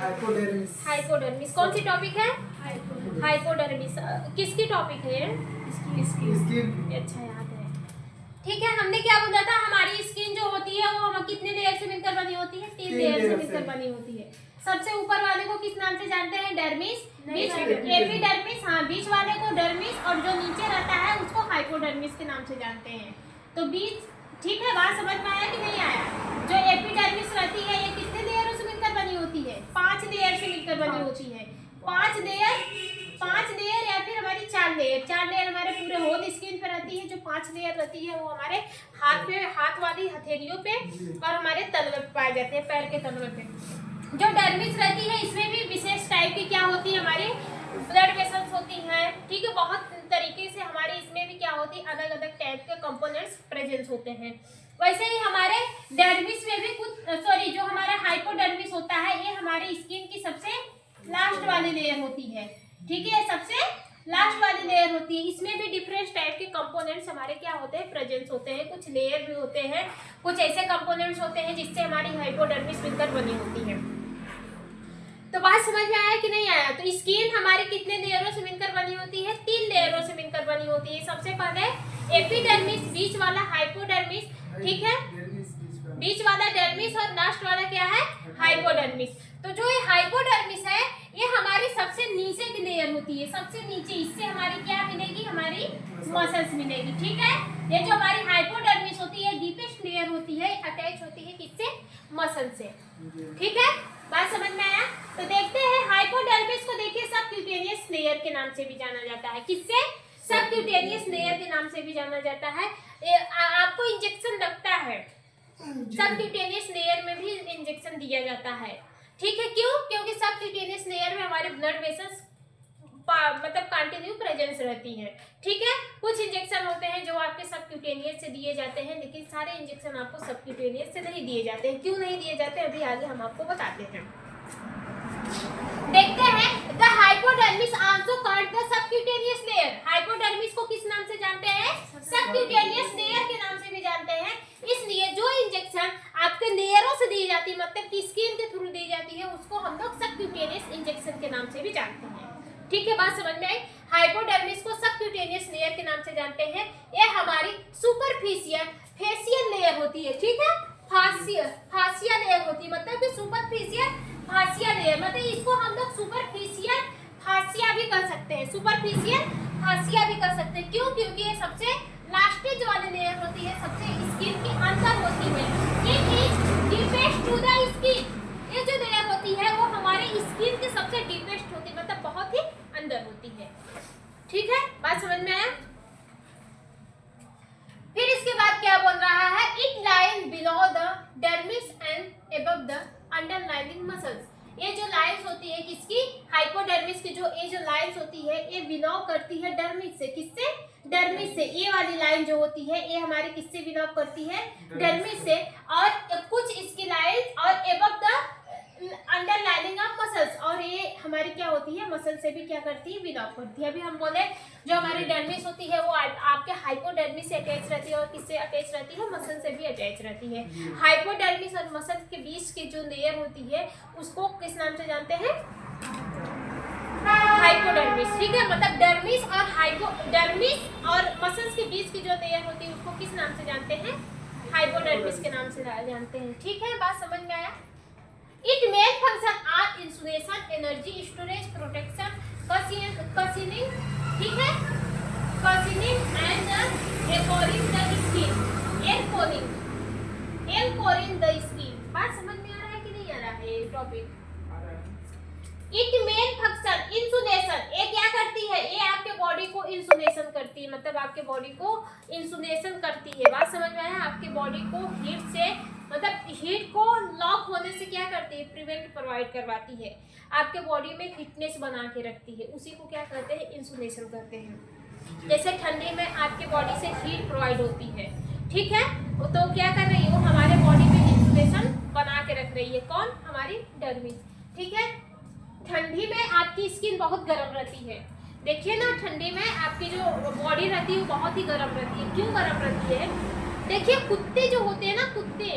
Hypodermis. Hypodermis कौन सी topic है? Hypodermis किसकी टॉपिक है? स्किन। अच्छा याद है। ठीक है, हमने क्या बोला था, हमारी स्किन जो होती है वो हम कितने लेयर से मिलकर बनी होती है? 3 लेयर से मिलकर बनी होती है। सबसे ऊपर वाले को किस नाम से जानते हैं? डर्मिस। एपिडर्मिस, हाँ, बीच वाले को डर्मिस, और जो नीचे रहता है उसको हाइपोडर्मिस के नाम से जानते हैं। तो बीच, ठीक है, बात समझ में आया कि नहीं आया? जो एपिडर्मिस रहती है ये कितने लेयरों से मिलकर बनी होती है? 5 लेयर से मिलकर बनी होती है। 5 लेयर या फिर हमारी 4 लेयर हमारे पूरे होल स्किन पे रहती है। जो 5 लेयर रहती है वो हमारे हाथ पे, हाथ वाली हथेलियों पे और हमारे तलवे पे पाए जाते हैं, पैर के तलवे पे। जो डर्मिस रहती है इसमें भी विशेष टाइप की क्या होती है? हमारी ब्लड वेसल्स होती हैं। ठीक है, बहुत तरीके से हमारे इसमें भी क्या होती है, अलग अलग टाइप के कंपोनेंट्स प्रेजेंस होते हैं। वैसे ही हमारे डर्मिस में भी कुछ, जो हमारा हाइपोडर्मिस होता है ये हमारी स्किन की सबसे लास्ट वाली लेयर होती है। ठीक है, सबसे लास्ट वाली लेयर होती है। इसमें भी डिफरेंट टाइप के कंपोनेंट्स हमारे क्या होते हैं? प्रेजेंस होते हैं। कुछ लेयर भी होते हैं, कुछ ऐसे कंपोनेंट्स होते हैं जिससे हमारी हाइपोडर्मिस मिलकर बनी होती है। तो बात समझ में आया कि नहीं आया? तो स्किन हमारे कितने लेयरों से मिलकर बनी होती है? 3 लेयरों से मिलकर बनी होती है। सबसे पहले एपिडर्मिस, बीच वाला हाइपोडर्मिस, ठीक है, बीच वाला डर्मिस और लास्ट वाला क्या है? हाइपोडर्मिस। तो जो ये हाइपोडर्मिस है ये हमारी सबसे नीचे की लेयर होती है, सबसे नीचे। इससे हमारी क्या मिलेगी? हमारी मसल्स मिलेगी। ठीक है, ये जो हमारी हाइपोडर्मिस होती है डीपेस्ट लेयर होती है, अटैच होती है किससे? मसल से। ठीक है, बात समझ में आया? तो देखते हैं हाइपोडर्मिस को, देखिए सबक्यूटेनियस लेयर के नाम से भी जाना जाता है। किससे? सबक्यूटेनियस लेयर के नाम से भी जाना जाता है। आपको इंजेक्शन लगता है, सबक्यूटेनियस लेयर में भी इंजेक्शन दिया जाता है। ठीक है, क्यों? क्योंकि सबक्यूटेनियस लेयर में हमारे ब्लड वेसल्स मतलब कंटिन्यू प्रेजेंस रहती है। ठीक है, कुछ इंजेक्शन होते हैं जो आपके सबक्यूटेनियस से दिए जाते हैं, लेकिन सारे इंजेक्शन आपको सबक्यूटेनियस से नहीं दिए जाते हैं। क्यों नहीं दिए जाते अभी आगे हम आपको बताते हैं। देखते हैं, the hypodermis also called the subcutaneous layer. Hypodermis को किस नाम से जानते हैं? सबक्यूटेनियस लेयर के नाम से भी जानते हैं। इसलिए जो इंजेक्शन आपके लेयरों से दी जाती है, मतलब कि स्किन के थ्रू दी जाती है, उसको हम लोग सबक्यूटेनियस इंजेक्शन के नाम से भी जानते हैं। ठीक है, बात समझ में आई? हाइपोडर्मिस को सबक्यूटेनियस लेयर के नाम से जानते हैं। ये हमारी सुपरफिशियल फेशियल लेयर होती है। ठीक है, फासिया लेयर होती है, मतलब कि सुपरफिशियल फासिया लेयर, मतलब इसको हम लोग सुपरफिशियल फासिया भी कर सकते हैं, सुपरफिशियल फासिया भी कर सकते हैं। क्यों? क्योंकि ये सबसे लास्टेज वाली लेयर होती है, सबसे स्किन के अंदर होती है। It is deepest to the skin. ये जो लेयर होती है वो हमारे स्किन के सबसे डीपेस्ट होती है, मतलब बहुत ही अंदर होती है। ठीक है, बात समझ में आया? फिर इसके बाद क्या बोल रहा है? It lies below the dermis and above the underlining muscles. ये जो लाइंस होती है किसकी? हाइपोडर्मिस की जो ये जो लाइंस होती है ये बिलोंग करती है डर्मिस से। किससे? डर्मिस से। ये वाली लाइन जो होती है ये हमारी किससे बिलोंग करती है? डर्मिस से। और कुछ इसकी लाइन और above the underlining of muscles, और ये हमारी क्या होती है? मसल से भी क्या करती है? बिलोंग करती है। अभी हम बोले जो हमारी डर्मिस होती है वो आपके हाइपोडर्मिस से अटैच रहती है, और किससे अटैच रहती है? मसल से भी अटैच रहती है। हाइपोडर्मिस और मसल के बीच की जो लेयर होती है उसको किस नाम से जानते हैं? हाइपोडर्मिस। ठीक है, मतलब डर्मिस और हाइपोडर्मिस और मसल्स के बीच की जो लेयर होती है उसको किस नाम से जानते हैं? हाइपोडर्मिस के नाम से जानते हैं। ठीक है, बात समझ में आया? It main function are insulation, energy storage, protection, cushioning, ठीक है, cushioning and anchoring the skin, anchoring the skin। बात समझ में आ रहा है कि नहीं आ रहा है? ये topic it main function insulation. ये क्या करती है? ये आपके बॉडी को इंसुलेशन करती है, मतलब आपके बॉडी को इंसुलेशन करती है। बात समझ में आया? आपके बॉडी को हीट से, मतलब हीट को लॉक होने से क्या करती है? प्रिवेंट प्रोवाइड करवाती है, आपके बॉडी में हीटनेस बना के रखती है। उसी को क्या कहते हैं? इंसुलेशन कहते हैं। जैसे ठंडी में आपके बॉडी से हीट प्रोवाइड होती है, ठीक है, तो क्या कर रही है? वो हमारे बॉडी में इंसुलेशन बना के रख रही है। कौन? हमारी डर्मिस। ठीक है, ठंडी में आपकी स्किन बहुत गर्म रहती है। देखिए ना, ठंडी में आपकी जो बॉडी रहती है वो बहुत ही गर्म रहती है। क्यों गर्म रहती है? देखिए कुत्ते जो होते हैं ना, कुत्ते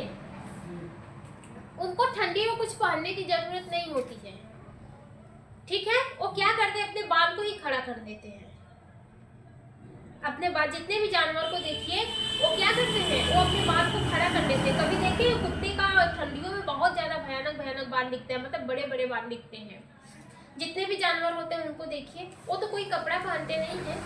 उनको ठंडी में कुछ पहनने की जरूरत नहीं होती है, ठीक है। वो क्या करते हैं, अपने बाल को ही खड़ा कर देते हैं। अपने बाल, जितने भी जानवर को देखिए वो क्या करते हैं, वो अपने बाल को खड़ा कर देते हैं। कभी देखिए कुत्ते का ठंडियों में बहुत ज्यादा भयानक भयानक बाल दिखते हैं, मतलब बड़े बड़े बाल दिखते हैं। जितने भी जानवर होते हैं उनको देखिए, वो तो कोई कपड़ा पहनते नहीं है।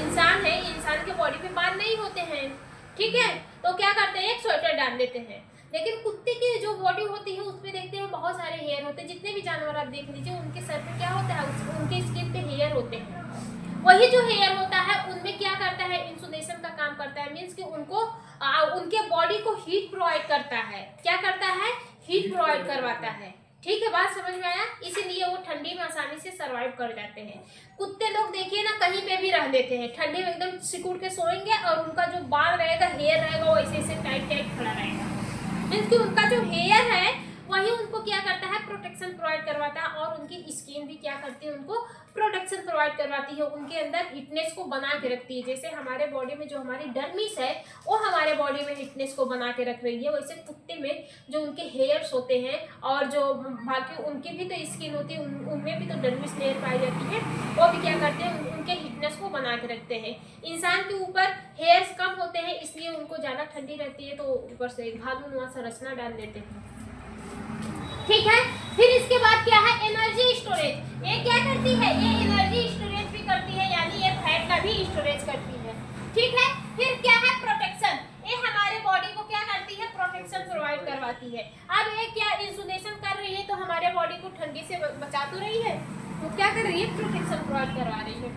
इंसान है, इंसान के बॉडी पे बाल नहीं होते हैं, ठीक है। तो क्या करते हैं, एक स्वेटर डाल देते हैं। लेकिन कुत्ते की जो बॉडी होती है उसमें देखते हैं बहुत सारे हेयर होते हैं। जितने भी जानवर आप देख लीजिए उनके सर पे क्या होता है, उनके स्किन पे हेयर होते हैं। वही जो हेयर होता है उनमें क्या करता है, इंसुलेशन का काम करता है। मीन्स कि उनको उनके बॉडी को हीट प्रोवाइड करता है। क्या करता है, हीट प्रोवाइड करवाता है, ठीक है। बात समझ में आया। इसीलिए वो ठंडी में आसानी से सरवाइव कर जाते हैं। कुत्ते लोग देखिए ना, कहीं पे भी रह देते हैं, ठंडी में एकदम सिकुड़ के सोएंगे और उनका जो बाल रहेगा, हेयर रहेगा, वो ऐसे ऐसे टाइट टाइट खड़ा रहेगा। मीन्स कि उनका जो हेयर है वही उनको क्या करता है, प्रोटेक्शन प्रोवाइड करवाता है। और उनकी स्किन भी क्या करती है, उनको प्रोटेक्शन प्रोवाइड करवाती है, उनके अंदर हिटनेस को बना के रखती है। जैसे हमारे बॉडी में जो हमारी डर्मिस है वो हमारे बॉडी में हिटनेस को बना के रख रही है, वैसे कुत्ते में जो उनके हेयर्स होते हैं और जो बाकी उनकी भी तो स्किन होती है, उनमें भी तो डर्मिस लेयर पाई जाती है, वो भी क्या करते हैं, उनके हिटनेस को बना के रखते हैं। इंसान के ऊपर हेयर्स कम होते हैं, इसलिए उनको ज़्यादा ठंडी रहती है, तो ऊपर से भालू संरचना डाल देते हैं, ठीक है। फिर इसके बाद क्या है, एनर्जी स्टोरेज। ये क्या करती है, ये एनर्जी स्टोरेज भी करती है, यानी ये फैट का भी स्टोरेज करती है, ठीक है। फिर क्या है, प्रोटेक्शन। ये हमारे बॉडी को क्या करती है, प्रोटेक्शन प्रोवाइड करवाती है। अब ये क्या इंसुलेशन कर रही है, तो हमारे बॉडी को ठंडी से बचा तो रही है, तो क्या कर रही है, प्रोटेक्शन प्रोवाइड करवा रही है।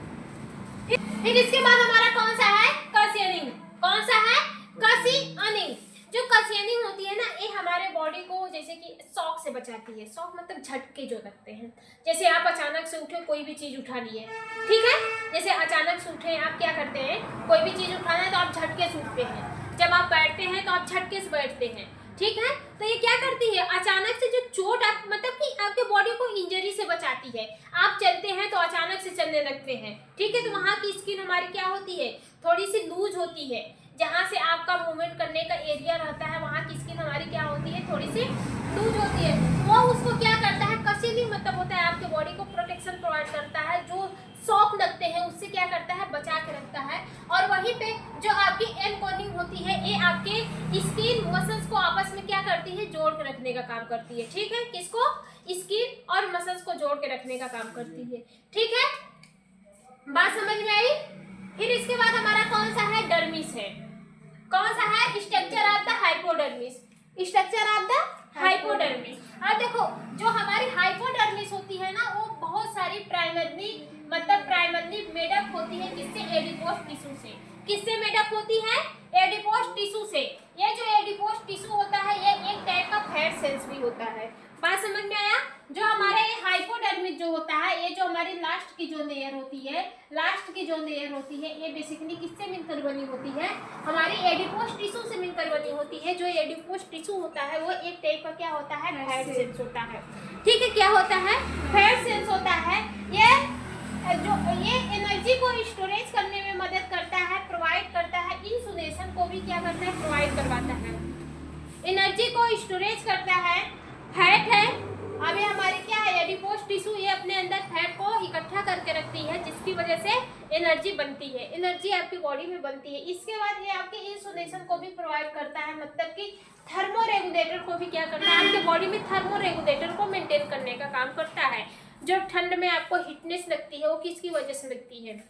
फिर इसके बाद हमारा कौन सा है, कशियनिंग। कौन सा है, कशियनिंग। जो कशियनिंग होती है ना, ये हमारे बॉडी को जैसे कि शॉक से बचाती है। शॉक मतलब झटके जो लगते हैं, जैसे आप अचानक से उठे, कोई भी चीज उठा लिए, ठीक है। जैसे अचानक से उठे, आप क्या करते हैं, कोई भी चीज उठाना है तो आप झटके से उठते हैं। जब आप बैठते हैं तो आप झटके से बैठते हैं, ठीक है। तो ये क्या करती है, अचानक से जो चोट आप मतलब कि आपके बॉडी को इंजरी से बचाती है। आप चलते हैं तो अचानक से चलने लगते हैं, ठीक है, तो वहाँ की स्किन हमारी क्या होती है, थोड़ी सी लूज होती है। जहाँ से आपका मूवमेंट करने का एरिया रहता है वहाँ की स्किन हमारी क्या होती है, थोड़ी सी लूज होती है। वो उसको क्या करता है, कशियनिंग मतलब होता है आपके बॉडी को प्रोटेक्शन प्रोवाइड करता है। जो शॉक लगते हैं उससे क्या करता है, बचा के रखता है। और वहीं पे जो आपकी एनकोनिंग होती है, ये आपके स्किन मसल्स को आपस में क्या करती है, जोड़ के रखने का काम करती है, ठीक है। किसको, स्किन और मसल्स को जोड़ के रखने का काम करती है, ठीक है। बात समझ में आई। फिर इसके बाद हमारा कौन सा है, डर्मिस है। कौन सा है, structure of the hypodermis. Structure of the hypodermis. अब देखो, जो हमारी हाइपोडर्मिस होती है ना, वो बहुत सारी प्राइमरली मेडअप होती है, किससे, एडिपोस टिश्यू से। किससे मेडअप होती है, एडिपोस टिश्यू से। ये जो एडिपोस टिश्यू होता है, ये एक टाइप का फैट सेल्स भी होता है। बात समझ में आया। जो हमारा ये हाइपोडर्मिस जो होता है, ये जो हमारी लास्ट की जो लेयर होती है, ये बेसिकली किससे मिलकर बनी होती है, हमारी एडिपोस टिश्यू से मिलकर बनी होती है। जो एडिपोस टिश्यू होता है वो एक टाइप का क्या होता है, फैट सेल्स होता है, ठीक है। क्या होता है, फैट सेल्स होता है। ये एनर्जी को स्टोरेज करने में मदद करता है, प्रोवाइड करता है। इंसुलेशन को भी क्या करता है, प्रोवाइड करवाता है। एनर्जी को स्टोरेज करता है, फैट है। अब ये हमारी क्या है, एडिपोस टिश्यू, ये अपने अंदर फैट को इकट्ठा करके रखती है, जिसकी वजह से एनर्जी बनती है, एनर्जी आपकी बॉडी में बनती है। इसके बाद ये आपके इंसुलेशन को भी प्रोवाइड करता है, मतलब कि थर्मोरेगुलेटर को भी क्या करता है, आपके बॉडी में थर्मोरेगुलेटर को मेंटेन करने का काम करता है। जो ठंड में आपको हिटनेस लगती है वो किसकी वजह से लगती है,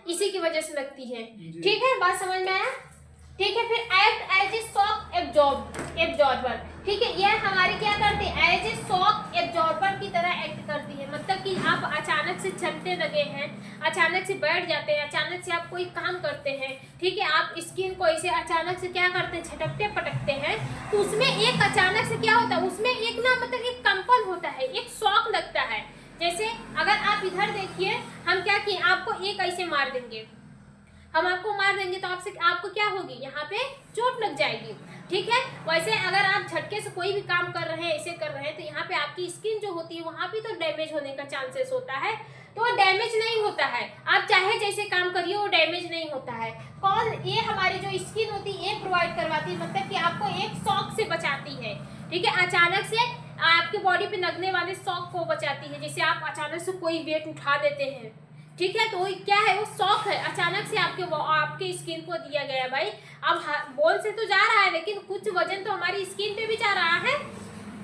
इसी की वजह से लगती है, ठीक है। बात समझ में आया, ठीक है। फिर act as a shock absorber, ठीक है। यह हमारी क्या करती है, एज ए शॉक एब्जॉर्बर की तरह एक्ट करती है। मतलब कि आप अचानक से चलते लगे हैं, अचानक से बैठ जाते हैं, अचानक से आप कोई काम करते हैं, ठीक है। आप स्किन को ऐसे अचानक से क्या करते हैं, झटकते पटकते हैं, तो उसमें एक अचानक से क्या होता है, उसमें एक ना मतलब एक कंपन होता है, एक शॉक लगता है। जैसे अगर आप इधर देखिए, हम क्या किए, आपको एक ऐसे मार देंगे, हम आपको मार देंगे तो आपको क्या होगी, यहाँ पे चोट लग जाएगी, ठीक है। वैसे अगर आप झटके से कोई भी काम कर रहे हैं, ऐसे कर रहे हैं, तो यहाँ पे आपकी स्किन जो होती है वहाँ भी तो डैमेज होने का चांसेस होता है, तो डैमेज नहीं होता है। आप चाहे जैसे काम करिए वो डैमेज नहीं होता है। कौन, ये हमारी जो स्किन होती है ये प्रोवाइड करवाती है, मतलब कि आपको एक शॉक से बचाती है, ठीक है। अचानक से आपके बॉडी पे लगने वाले शॉक को बचाती है। जैसे आप अचानक से कोई वेट उठा देते हैं, ठीक है, तो क्या है वो शॉक है, अचानक से आपके स्किन को दिया गया। भाई अब बोल से तो जा रहा है लेकिन कुछ वजन तो हमारी स्किन पे भी जा रहा है,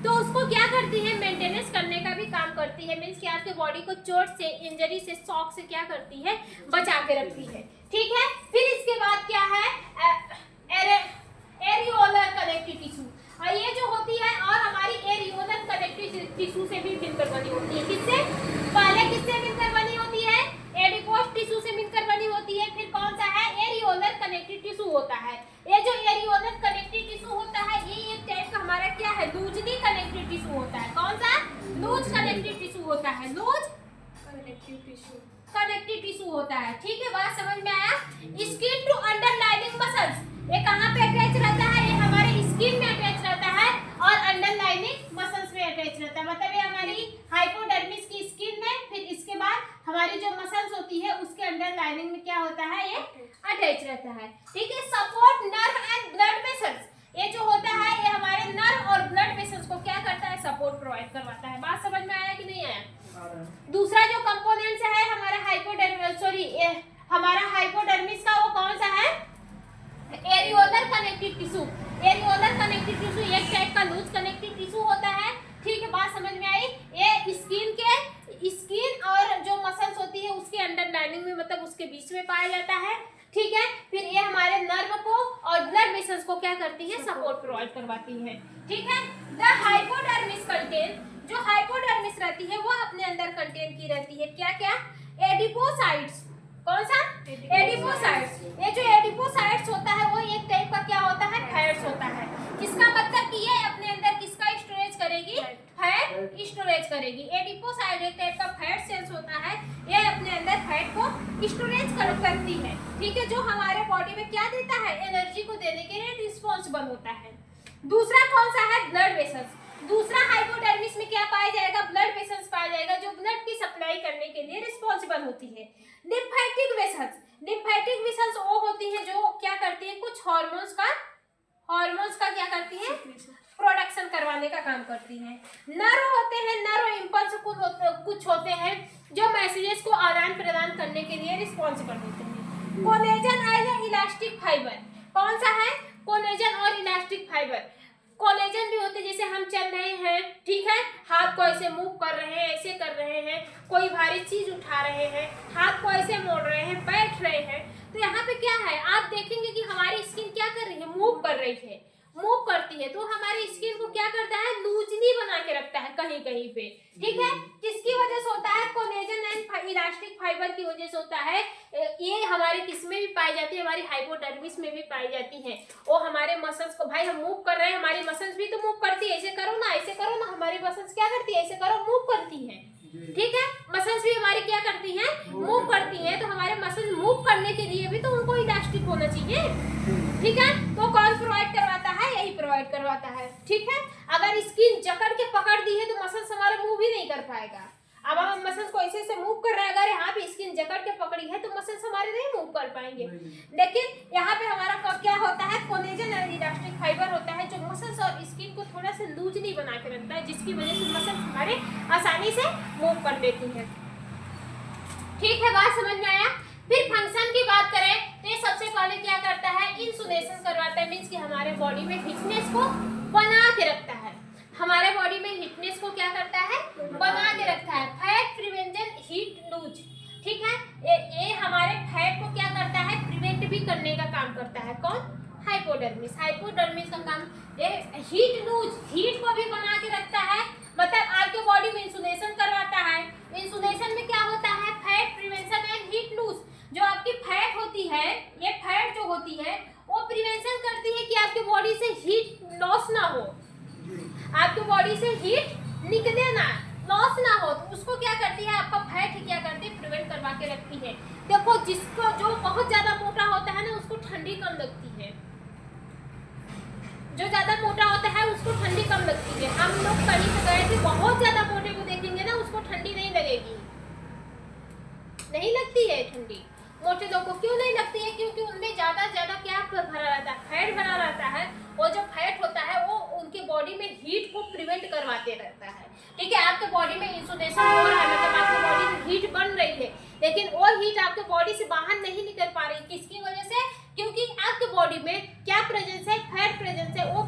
तो उसको क्या करती है, मेंटेनेंस करने का भी काम करती है। मीन्स कि आपके बॉडी को चोट से, इंजरी से, शॉक से क्या करती है, बचा के रखती है, ठीक है। फिर इसके बाद क्या है, एरियोलर कनेक्टिव टिश्यू, और ये जो होती है और हमारी एरियोलर कनेक्टिव टिश्यू से भी मिलकर बनी होती है। किससे, पहले किससे मिलकर बनी होती है, एडिपोज टिश्यू से मिलकर बनी होती है। फिर कौन सा है, एरियोलर कनेक्टिव टिश्यू होता है। ये जो एरियोलर कनेक्टिव टिश्यू होता है ये एक टाइप का हमारा क्या है, लूजली कनेक्टिव टिश्यू होता है। कौन सा, लूज कनेक्टिव टिश्यू होता है, लूज कनेक्टिव टिश्यू होता है, ठीक है। बात समझ में आया। स्किन टू अंडरलाइनिंग मसल्स, ये कहाँ पे अटैच रहता है, ये हमारे स्किन में अटैच रहता है और अंडरलाइनिंग मसल्स में अटैच रहता है। मतलब ये हमारी हाइपोडर्मिस की स्किन में, फिर इसके बाद हमारी जो मसल्स होती है उसके अंडरलाइनिंग में क्या होता है, ये अटैच रहता है, ठीक है। Support nerve and blood vessels, ये जो होता है ये हमारे नर्व और ब्लड वेसल्स को क्या करता है, सपोर्ट प्रोवाइड करवाता है। बात समझ में आया कि नहीं आया। दूसरा जो कंपोनेंट्स है हमारा हमारा हाइपोडर्मिस का, वो कौन सा है, areolar connective tissue. Areolar connective tissue एक टाइप का लूज कनेक्टिव टिश्यू होता है, ठीक है। बात समझ में आई। ये स्किन और जो मसल्स होती है उसके अंडरलाइनिंग में, मतलब उसके बीच में पाया जाता है, ठीक है। फिर ये हमारे नर्व को और ब्लड वेसल्स को क्या करती है, सपोर्ट प्रोवाइड करवाती है, ठीक है। द हाइपोडर्मिस कंटेन, जो हाइपोडर्मिस रहती है वो अपने अंदर कंटेन की रहती है क्या क्या, एडिपोसाइट्स। कौन सा, एडिपोसाइट्स। ये जो एडिपोसाइट्स होता है वो एक टाइप का क्या होता है, फैट्स होता है। इसका मतलब कि ये अपने अंदर किसका स्टोरेज करेगी, फैट स्टोरेज करेगी। एडिपोसाइट एक टाइप का फैट सेल्स होता है, ये अपने अंदर फैट को स्टोरेज करती है, ठीक है, जो हमारे बॉडी में क्या देता है, एनर्जी को देने के लिए रिस्पॉन्सिबल होता है। दूसरा कौन सा है, ब्लड वेसल्स। दूसरा हाइपोडर्मिस में क्या पाया जाएगा, ब्लड वेसल्स पाया जाएगा, जो ब्लड की सप्लाई करने के लिए रिस्पॉन्सिबल होती है। लिम्फेटिक वेसल्स, लिम्फेटिक वेसल्स वो होती है जो क्या करती है, कुछ हार्मोन्स का क्या करती है, प्रोडक्शन करवाने का काम करती है। नर्व होते हैं, नर्व इम्पल्स कुछ होते हैं जो मैसेजेस को आदान प्रदान करने के लिए रिस्पॉन्सिबल होते हैं। कोलेजन एंड इलास्टिक फाइबर, कौन सा है, कोलेजन और इलास्टिक फाइबर। कोलेजन भी होते, जैसे हम चल रहे हैं, ठीक है, हाथ को ऐसे मूव कर रहे हैं, ऐसे कर रहे हैं, कोई भारी चीज उठा रहे हैं, हाथ को ऐसे मोड़ रहे हैं, बैठ रहे हैं, तो यहाँ पे क्या है, आप देखेंगे कि हमारी स्किन क्या कर रही है, मूव कर रही है, मूव करती है, तो हमारी स्किन को क्या करता है, लूजली बना के रखता है कहीं कहीं पे, ठीक है। किसकी वजह से होता है, कोलेजन एंड इलास्टिक फाइबर की वजह से होता है। ये हमारे किस में भी पाई जाती है, हमारी हाइपोडर्मिस में भी पाई जाती है। वो हमारे मसल्स को, भाई हम मूव कर रहे हैं, हमारी मसल्स भी तो मूव करती है, ऐसे करो ना, ऐसे करो ना, हमारी मसल्स क्या करती है, ऐसे करो, मूव करती है, ठीक है। मसल्स भी हमारी क्या करती हैं, मूव करती हैं, तो हमारे मसल्स मूव करने के लिए भी तो उनको इलास्टिक होना चाहिए, ठीक है। तो कौन प्रोवाइड करवाता है, यही प्रोवाइड करवाता है, ठीक है। अगर स्किन जकड़ के पकड़ दी है तो मसल्स हमारा मूव ही नहीं कर पाएगा। अब हम मसल्स को ऐसे मूव कर रहे हैं, अगर यहाँ पे स्किन जकड़ के पकड़ी है तो मसल्स हमारे नहीं मूव कर पाएंगे। लेकिन यहाँ पे हमारा क्या होता है, कोलेजन और इलास्टिक फाइबर होता है जो मसल्स और स्किन को थोड़ा सा लूजली बना के रखता है, जिसकी वजह से मसल्स हमारे आसानी से मूव कर लेती है, ठीक है। बात समझ में आया। फिर फंक्शन की बात करें तो ये सबसे पहले क्या करता है, इंसुलेशन करवाता है, मीन्स कि हमारे बॉडी में हिटनेस को बना के रखता है, हमारे बॉडी में हिटनेस को क्या करता है, बना के रखता है। फैट प्रिवेंशन हीट लूज, ठीक है, ये हमारे फैट को क्या करता है, प्रिवेंट भी करने का काम करता है। कौन, हाइपोडर्मिस। हाइपोडर्मिस का काम ये हीट लूज, हीट को भी बना के रखता है, मतलब आपके बॉडी में इंसुलेशन करवाता है। इंसुलेशन में क्या होता है, fat prevention and heat lose. जो आपकी फैट होती है, ये फैट जो होती है वो प्रिवेंशन करती है कि आपके बॉडी से हीट लॉस ना हो, आपके बॉडी से हीट निकले ना, लॉस ना हो, तो उसको क्या करती है, आपका फैट ही क्या करती है, प्रिवेंट करवा के रखती है। देखो जिसको, जो बहुत ज्यादा मोटा होता है ना उसको ठंडी कम लगती है, जो ज्यादा मोटा होता है उसको ठंडी कम लगती है। हम लोग कहीं पे गए थे, बहुत ज्यादा मोटे को देखेंगे ना उसको ठंडी नहीं लगेगी, ठंडी। मोटे लोगों को क्यों नहीं लगती है? क्योंकि उनमें ज्यादा से ज्यादा क्या भरा रहता है? फैट भरा रहता है। और जो फैट होता है वो उनके बॉडी में हीट को प्रिवेंट करवाते रहता है। ठीक है, आपके बॉडी में इंसुलेशन हो रहा है, मतलब आपके बॉडी में हीट बन रही है, लेकिन वो हीट आपके बॉडी से बाहर नहीं निकल पा रही। किसकी वजह से? क्योंकि आपके बॉडी में क्या प्रेजेंस है? फैट प्रेजेंस है। वो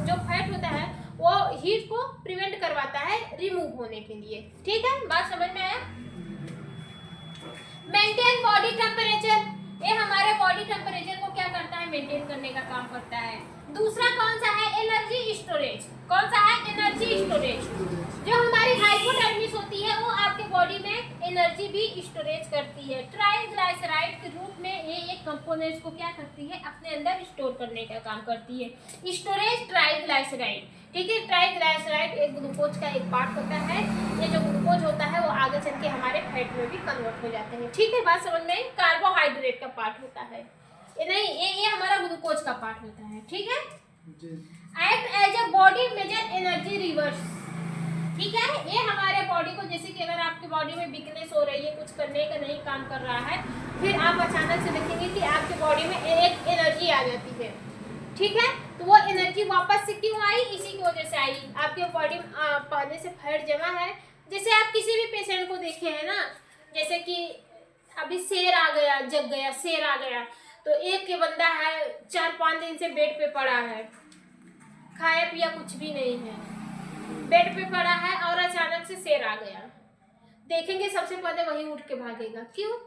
जो फैट होता है वो हीट को प्रिवेंट करवाता है रिमूव होने के लिए। ठीक है, बात समझ में आया? मेंटेन बॉडी टेम्परेचर, ये हमारे बॉडी टेम्परेचर को क्या करता है? मेंटेन करने का काम करता है। दूसरा कौन सा है? Energy storage. कौन सा है? Energy storage. जो हमारी हाइपोथैलेमस होती है वो आपके बॉडी में एनर्जी भी स्टोरेज करती है। ट्राइग्लिसराइड के रूप में ये एक कंपोनेंट्स को क्या करती है? अपने अंदर स्टोर करने का काम करती है। Storage triglyceride. ठीक है, ट्राइग्लिसराइड एक ग्लूकोज का एक पार्ट होता है। ये जो ग्लूकोज होता है वो आगे चल के हमारे फैट में भी कन्वर्ट हो जाते हैं। ठीक है, बात समझ में? कार्बोहाइड्रेट का पार्ट होता है ये हमारा ग्लूकोज का पार्ट होता है। ठीक है, act as a body major energy reserve. ठीक है, ये हमारे बॉडी को, जैसे कि अगर आपके बॉडी में वीकनेस हो रही है, कुछ करने का नहीं काम कर रहा है, फिर आप अचानक से देखेंगे कि आपके बॉडी में एक एनर्जी आ जाती है। ठीक है, तो वो एनर्जी वापस से क्यों आई? इसी की वजह से आई। आपके बॉडी में पहले से फैट जमा है। जैसे आप किसी भी पेशेंट को देखे हैं ना, जैसे कि अभी शेर आ गया, जग गया, शेर आ गया, तो एक के बंदा है 4-5 दिन से बेड पे पड़ा है, खाया पिया कुछ भी नहीं है, बेड पे पड़ा है और अचानक से शेर आ गया, देखेंगे सबसे पहले वही उठ के भागेगा। क्यों?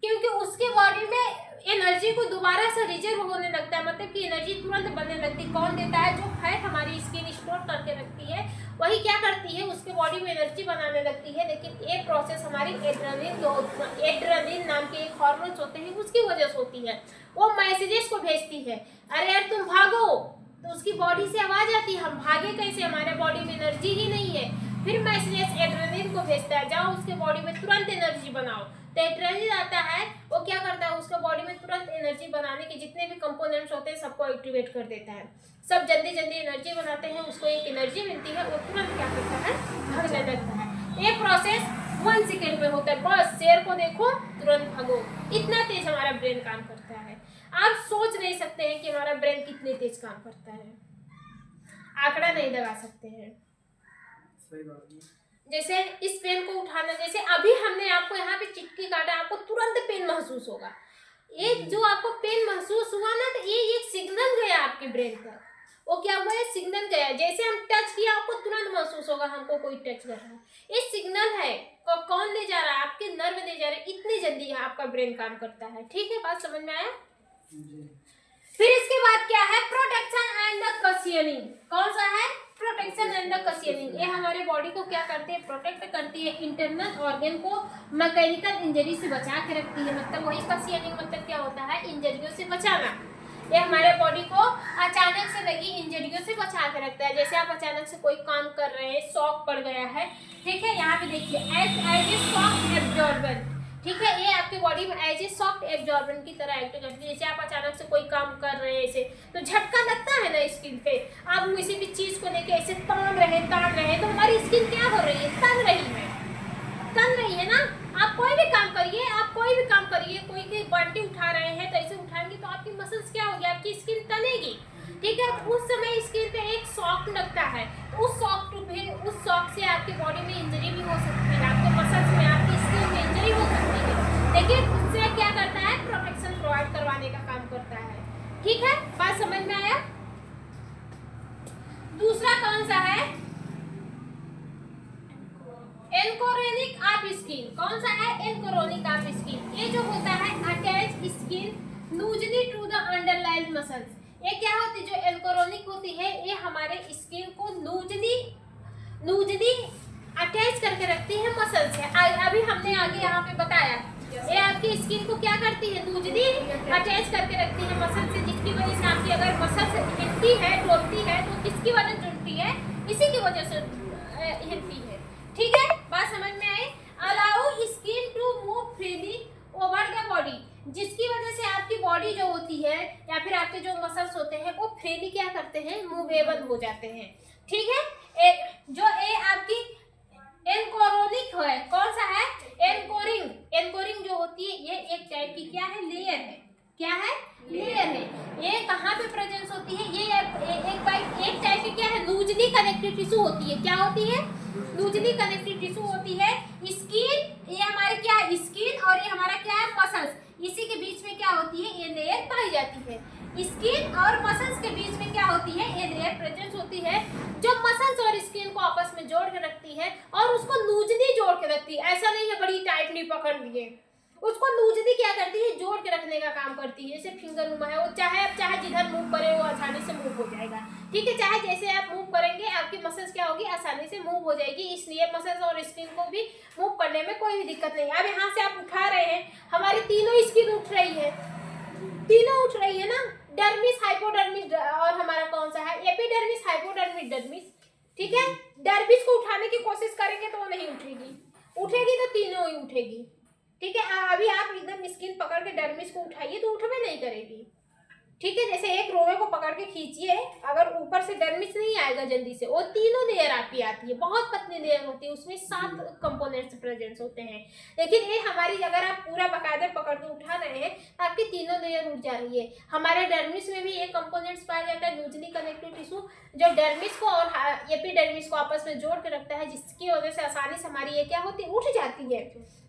क्योंकि उसके बॉडी में एनर्जी को दोबारा से रिजर्व होने लगता है, मतलब कि एनर्जी तुरंत बनने लगती है। कौन देता है? जो फैट हमारी स्किन स्टोर करके रखती है वही क्या करती है? उसके बॉडी में एनर्जी बनाने लगती है। लेकिन ये प्रोसेस हमारी एड्रेनलिन नाम के एक हार्मोन्स होते हैं उसकी वजह से होती है। वो मैसेजेस को भेजती है, अरे यार तुम भागो, तो उसकी बॉडी से आवाज आती है, हम भागे कैसे? हमारे बॉडी में एनर्जी ही नहीं है। फिर मैसेजेस एड्रेनलिन को भेजता है, जाओ उसके बॉडी में तुरंत एनर्जी बनाओ। तो एड्रेनलिन आता है, वो क्या करता है? उसके बॉडी में तुरंत एनर्जी बनाने के जितने भी कंपोनेंट्स होते हैं सबको एक्टिवेट कर देता है। सब जल्दी जल्दी एनर्जी बनाते हैं, उसको एक एनर्जी मिलती है, वो तुरंत क्या करता है? भागने लगता है। ये प्रोसेस 1 सेकेंड में होता है। बस शेर को देखो तुरंत भागो, इतना तेज हमारा ब्रेन काम करता है। आप सोच नहीं सकते हैं कि हमारा ब्रेन कितने तेज काम करता है, आंकड़ा नहीं लगा सकते हैं। जैसे इस पेन को उठाना, जैसे अभी हमने आपको यहाँ पे चिटकी काटा, आपको तुरंत पेन महसूस होगा। ये जो आपको पेन महसूस हुआ ना, तो ये एक सिग्नल गया आपके ब्रेन तक। वो क्या हुआ? है सिग्नल गया। जैसे हम टच किया आपको तुरंत महसूस होगा हमको कोई टच कर रहा है। ये सिग्नल है। कौन ले जा रहा है? आपके नर्व ले जा रहे हैं। इतनी जल्दी आपका ब्रेन काम करता है। ठीक है, बात समझ में आया? फिर इसके बाद क्या है? Protection and the cushioning. कौन सा है? Protection and the cushioning. ये हमारे बॉडी को क्या करती है? प्रोटेक्ट करती है। इंटरनल ऑर्गन को मैकेनिकल इंजरी से बचा के रखती है। मतलब वही कशियनिंग मतलब क्या होता है? इंजरियों से बचाना। ये हमारे बॉडी को अचानक से लगी इंजरियों से बचा के रखता है। जैसे आप अचानक से कोई काम कर रहे हैं, शॉक पड़ गया है, ठीक है, यहाँ पे देखिए एज ए शॉक एब्जॉर्बेंट। ठीक है, ये आपके बॉडी में एज ए सॉफ्ट एब्जॉर्बेंट की तरह एक्ट करती है। जैसे आप अचानक से कोई काम कर रहे हैं, ऐसे तो झटका लगता है ना स्किन पे, आप किसी भी चीज को लेके ऐसे तान रहे तो हमारी स्किन क्या हो रही है? तन रही है ना। आप कोई भी काम करिए, कोई की बाल्टी उठा रहे हैं तो ऐसे उठाएंगे तो आपकी मसल्स क्या होगी? आपकी स्किन तनेगी। ठीक है, उस समय स्किन पे एक शॉक लगता है, तो उस शॉक से आपकी बॉडी में इंजरी भी हो सकती है, आपके मसल्स में, आपकी स्किन में इंजरी हो सकती है। लेकिन उससे क्या करता है? प्रोटेक्शन प्रोवाइड करवाने का काम करता है। ठीक है, बात समझ में आया? दूसरा कौन सा है? Anchoring of skin. कौन सा है? Anchoring of skin. ये जो होता है attach skin loosely to the underlying muscles. ये क्या होती है? जो एनकोरेनिक होती है ये हमारे स्किन को नूजली अटैच करके रखती है मसल से। अभी हमने आगे यहाँ पे बताया, ये आपकी स्किन को क्या करती है? नूजली अटैच करके रखती है मसल से, जिसकी वजह से आपकी अगर मसल से हिलती है, डोलती है, तो किसकी वजह से जुड़ती है? इसी की वजह से हिलती है। ठीक है, बात समझ में आई? Allow skin to move freely over the body, जिसकी वजह से आपकी बॉडी जो होती है या फिर आपके जो मसल्स होते हैं वो फ्रीली क्या करते हैं? मूवेबल हो जाते हैं। ठीक है, जो ये आपकी एनकोरेनिक है। कौन सा है? एनकोरिंग होती है, लूजली कनेक्टेड टिश्यू होती है। स्किन, ये हमारे क्या है, स्किन, और ये हमारा क्या है, मसल्स। इसी के बीच में क्या होती है, ये लेयर पाई जाती है। स्किन और मसल्स के बीच में क्या होती है, ये लेयर प्रेजेंस होती है, जो मसल्स और स्किन को आपस में जोड़ के रखती है और उसको लूजली जोड़ के रखती है। ऐसा नहीं है बड़ी टाइटली पकड़ लिए, उसको लूजली क्या करती है, जोड़ के रखने का काम करती है। जैसे फिंगर नुमा है, वो चाहे आप चाहे जिधर मूव करें वो आसानी से मूव हो जाएगा। ठीक है, चाहे जैसे आप मूव करेंगे आपकी मसल्स क्या होगी, आसानी से मूव हो जाएगी। इसलिए मसल्स और स्किन को भी मूव करने में कोई भी दिक्कत नहीं। अब यहाँ से आप उठा रहे हैं, हमारी तीनों स्किन उठ रही है, तीनों उठ रही है ना, डर्मिस, हाइपोडर्मिस और हमारा कौन सा है, एपिडर्मिस, हाइपोडर्मिस, डर्मिस। ठीक है, डर्मिस को उठाने की कोशिश करेंगे तो वो नहीं उठेगी, उठेगी तो तीनों ही उठेगी। ठीक है, अभी आप एकदम स्किन पकड़ के डर्मिस को उठाइए तो उठवे नहीं करेगी। ठीक है, जैसे एक रोवे को पकड़ के खींचिए, अगर ऊपर से डर्मिस नहीं आएगा जल्दी से, वो तीनों लेयर आपकी आती है, बहुत पतली लेयर होती है, उसमें 7 कंपोनेंट्स प्रेजेंट होते हैं। लेकिन ये हमारी, अगर आप पूरा बाकायदा पकड़ के उठा रहे हैं तो आपकी तीनों लेयर उठ जा रही है। हमारे डर्मिस में भी ये कंपोनेंट्स पाया जाता है, लूजली कनेक्टेड टिश्यू, जो डर्मिस को और एपिडर्मिस को आपस में जोड़ के रखता है, जिसकी वजह से आसानी से हमारी ये क्या होती है, उठ जाती है।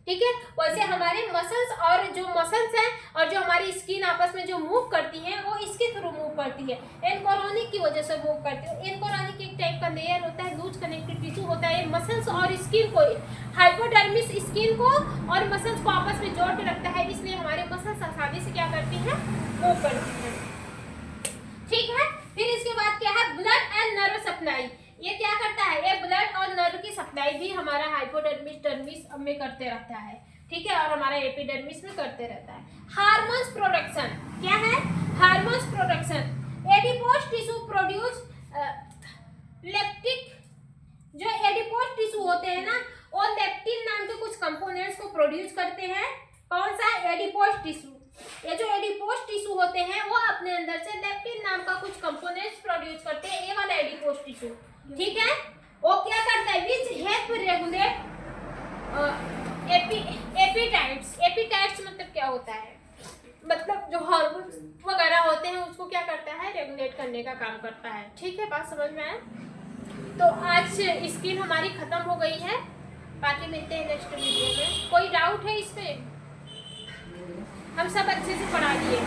ठीक है, वैसे हमारे मसल्स और जो मसल्स हैं और जो हमारी स्किन आपस में जो मूव करती हैं वो इसके थ्रू मूव करती है, एनकोरोनिक की वजह से मूव करती है। एनकोरोनिक एक टाइप का लेयर होता है, लूज कनेक्टेड टिश्यू होता है, मसल्स और स्किन को, हाइपोडर्मिस स्किन को और मसल्स को आपस में जोड़ के रखता है, इसलिए हमारे मसल्स आसानी से क्या करती हैं, मूव करती हैं। ठीक है, फिर इसके बाद क्या है, ब्लड एंड नर्व सप्लाई। ये क्या करता है, ये ब्लड और नर्व की सप्लाई भी हमारा हाइपोडर्मिस, डर्मिस में करते रहता है। ठीक है, और हमारा एपिडर्मिस में करते रहता है। हार्मोन्स प्रोडक्शन क्या है, hormones production, adipose tissue produce leptin, जो एडिपोज टिश्यू होते हैं ना, वो लेप्टिन नाम के कुछ कंपोनेंट्स को प्रोड्यूस करते हैं। कौन सा, एडिपोज टिश्यू। ये जो एडिपोज टिश्यू होते हैं वो अपने अंदर से लेप्टिन नाम का कुछ कंपोनेंट्स प्रोड्यूस करते हैं, ये वाला एडिपोज टिश्यू। ठीक है, वो क्या करता है, विच हेल्प रेगुलेट एपिटाइट्स। एपिटाइट्स मतलब क्या होता है, मतलब जो हार्मोन्स वगैरह होते हैं उसको क्या करता है, रेगुलेट करने का काम करता है। ठीक है, बात समझ में आए। तो आज स्किन हमारी खत्म हो गई है, बाकी मिलते हैं नेक्स्ट वीडियो में। कोई डाउट है इस पे, हम सब अच्छे से पढ़ा दिए।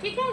ठीक है।